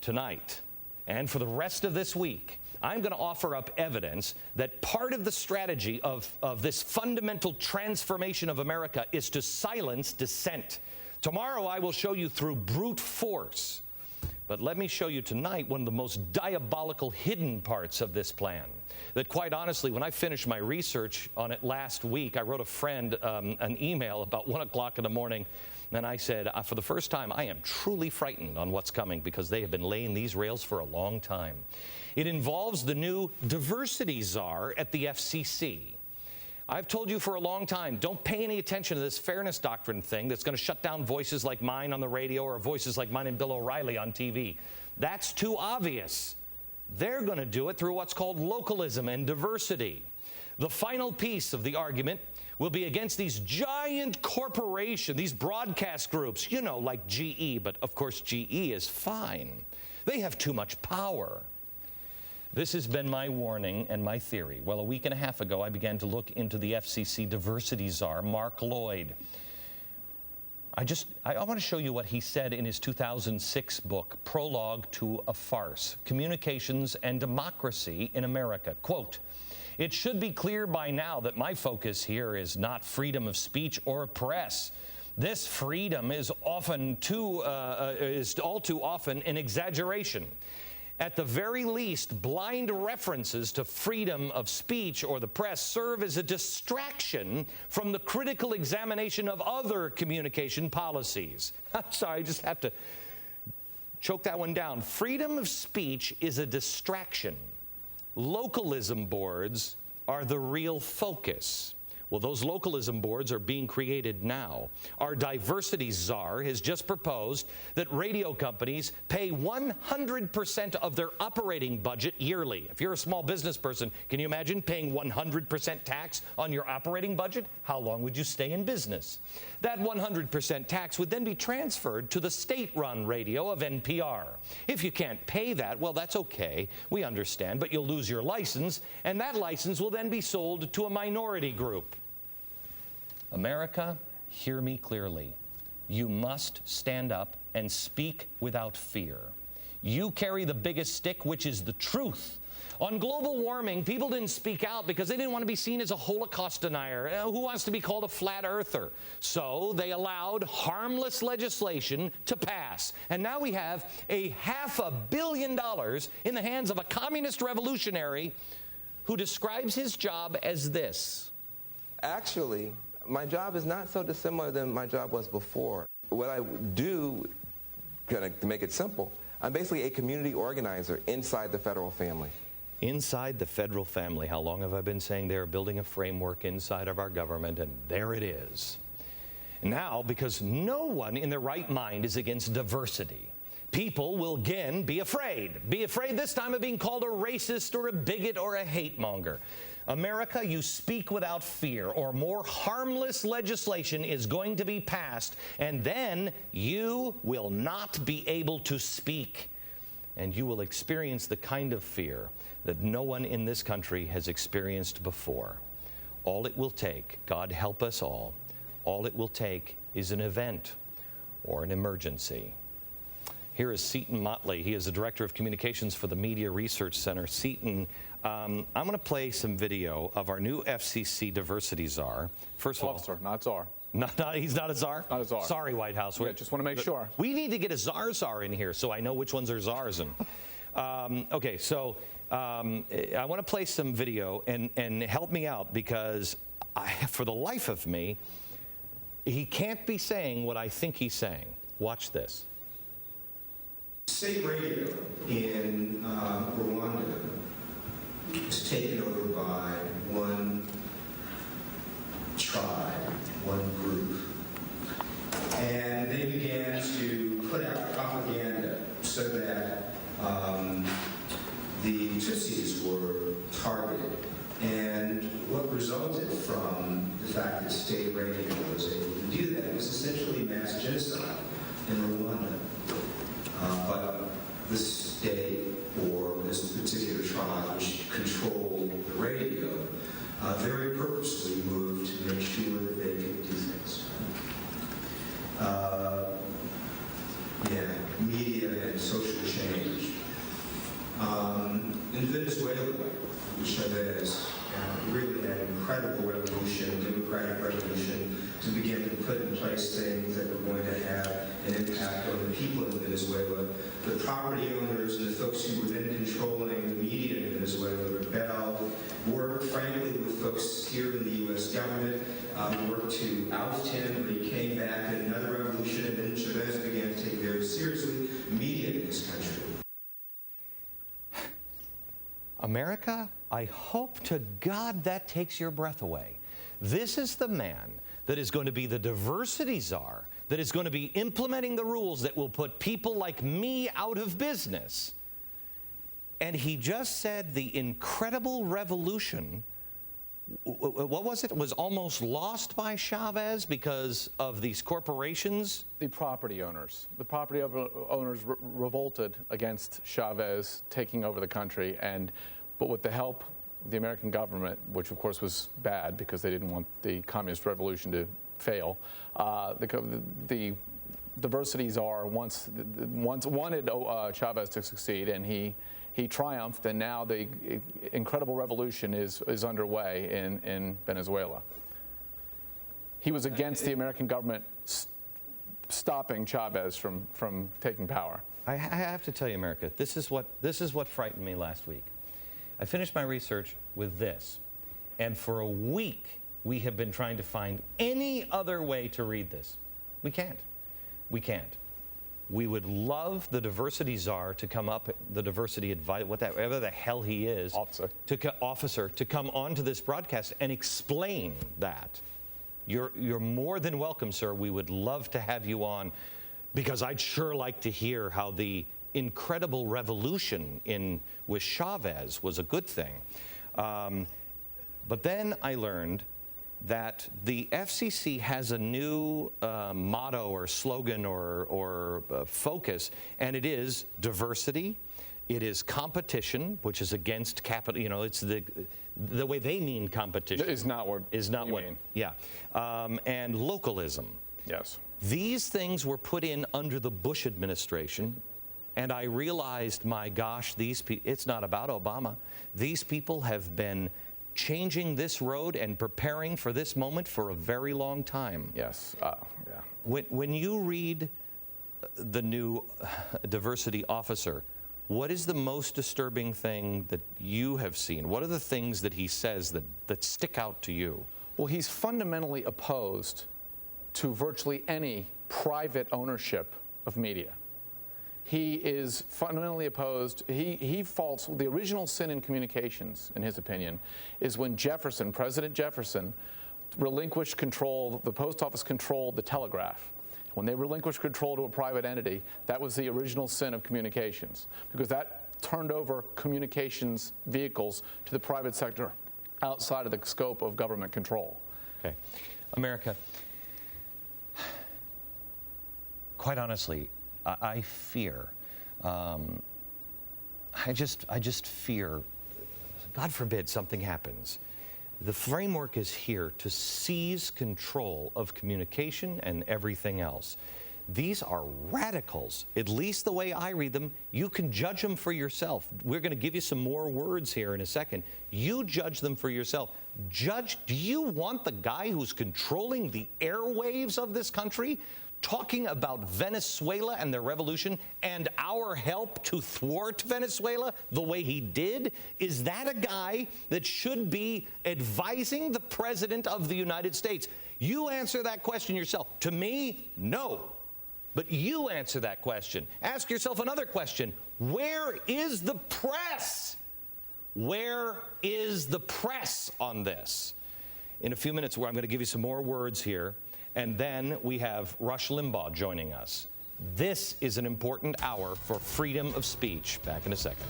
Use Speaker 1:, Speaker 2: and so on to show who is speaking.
Speaker 1: tonight, and for the rest of this week, I'm going to offer up evidence that part of the strategy of this fundamental transformation of America is to silence dissent. Tomorrow I will show you through brute force. But let me show you tonight one of the most diabolical hidden parts of this plan. That quite honestly, when I finished my research on it last week, I wrote a friend an email about 1 o'clock in the morning, and I said, for the first time, I am truly frightened on what's coming because they have been laying these rails for a long time. It involves the new Diversity Czar at the FCC. I've told you for a long time, don't pay any attention to this fairness doctrine thing that's going to shut down voices like mine on the radio or voices like mine and Bill O'Reilly on TV. That's too obvious. They're going to do it through what's called localism and diversity. The final piece of the argument will be against these giant corporations, these broadcast groups, you know, like GE, but of course GE is fine. They have too much power. This has been my warning and my theory. Well, a week and a half ago, I began to look into the FCC Diversity Czar, Mark Lloyd. I want to show you what he said in his 2006 book, Prologue to a Farce, Communications and Democracy in America. Quote, "It should be clear by now that my focus here is not freedom of speech or press. This freedom is all too often an exaggeration. At the very least, blind references to freedom of speech or the press serve as a distraction from the critical examination of other communication policies." I'm sorry, I just have to choke that one down. Freedom of speech is a distraction. Localism boards are the real focus. Well, those localism boards are being created now. Our Diversity Czar has just proposed that radio companies pay 100% of their operating budget yearly. If you're a small business person, can you imagine paying 100% tax on your operating budget? How long would you stay in business? That 100% tax would then be transferred to the state-run radio of NPR. If you can't pay that, well, that's okay. We understand, but you'll lose your license, and that license will then be sold to a minority group. America, hear me clearly. You must stand up and speak without fear. You carry the biggest stick, which is the truth. On global warming, people didn't speak out because they didn't want to be seen as a Holocaust denier. Who wants to be called a flat earther? So they allowed harmless legislation to pass. And now we have $500 million in the hands of a communist revolutionary who describes his job as this.
Speaker 2: Actually, my job is not so dissimilar than my job was before. What I do, to make it simple, I'm basically a community organizer inside the federal family.
Speaker 1: Inside the federal family. How long have I been saying they're building a framework inside of our government, and there it is. Now, because no one in their right mind is against diversity, people will again be afraid. Be afraid this time of being called a racist or a bigot or a hate monger. America, you speak without fear, or more harmless legislation is going to be passed, and then you will not be able to speak. And you will experience the kind of fear that no one in this country has experienced before. All it will take, God help us all it will take is an event or an emergency. Here is Seton Motley. He is the Director of Communications for the Media Research Center. Seton, I'm going to play some video of our new FCC Diversity Czar. First of all,
Speaker 3: Officer, not Czar.
Speaker 1: He's not a czar?
Speaker 3: Not a czar.
Speaker 1: Sorry, White House.
Speaker 3: Yeah, just want to make sure.
Speaker 1: We need to get a czar in here so I know which ones are czars. Okay, so I want to play some video and help me out because for the life of me, he can't be saying what I think he's saying. Watch this.
Speaker 4: State radio in Rwanda was taken over by one tribe, one group, and they began to put out propaganda so that the Tutsis were targeted. And what resulted from the fact that state radio was able to do that was essentially mass genocide in Rwanda. But the state or this particular tribe which controlled the radio very purposely moved to make sure that they could do things. Media and social change In Venezuela, Chavez really had an incredible revolution, democratic revolution, to begin to put in place things that were going to have an impact on the people in Venezuela. The property owners and the folks who were then controlling the media in Venezuela rebelled, worked frankly with folks here in the U.S. government, worked to oust him, but he came back in another revolution, and then Chavez began to take very seriously media in this country.
Speaker 1: America, I hope to God that takes your breath away. This is the man that is going to be the diversity czar, that is going to be implementing the rules that will put people like me out of business. And he just said the incredible revolution, what was it, was almost lost by Chavez because of these corporations?
Speaker 3: The property owners. The property owners revolted against Chavez taking over the country, but with the help of the American government, which of course was bad because they didn't want the communist revolution to fail, the Diversity Czar once wanted Chavez to succeed, and he triumphed, and now the incredible revolution is underway in Venezuela. He was against the American government stopping Chavez from taking power.
Speaker 1: I have to tell you, America, this is what frightened me last week. I finished my research with this, and for a week we have been trying to find any other way to read this. We can't. We can't. We would love the diversity czar to come up, the diversity advisor, whatever the hell he is, officer, to come onto this broadcast and explain that. You're more than welcome, sir. We would love to have you on, because I'd sure like to hear how the incredible revolution with Chavez was a good thing. But then I learned that the FCC has a new motto or slogan or focus, and it is diversity, it is competition, which is against capital, it's the way they mean competition.
Speaker 3: Is not what you mean.
Speaker 1: Yeah, and localism.
Speaker 3: Yes.
Speaker 1: These things were put in under the Bush administration, and I realized, my gosh, it's not about Obama. These people have been changing this road and preparing for this moment for a very long time.
Speaker 3: Yes. Yeah.
Speaker 1: When you read the new diversity officer, what is the most disturbing thing that you have seen? What are the things that he says that stick out to you?
Speaker 3: Well, he's fundamentally opposed to virtually any private ownership of media. He is fundamentally opposed. He faults the original sin in communications, in his opinion, is when President Jefferson, relinquished control, the post office controlled the telegraph. When they relinquished control to a private entity, that was the original sin of communications, because that turned over communications vehicles to the private sector outside of the scope of government control.
Speaker 1: Okay. America, quite honestly, I fear, I just fear, God forbid something happens. The framework is here to seize control of communication and everything else. These are radicals, at least the way I read them. You can judge them for yourself. We're going to give you some more words here in a second. You judge them for yourself. Do you want the guy who's controlling the airwaves of this country talking about Venezuela and their revolution and our help to thwart Venezuela the way he did? Is that a guy that should be advising the President of the United States? You answer that question yourself. To me, no. But you answer that question. Ask yourself another question. Where is the press? Where is the press on this? In a few minutes, where I'm going to give you some more words here. And then we have Rush Limbaugh joining us. This is an important hour for freedom of speech. Back in a second.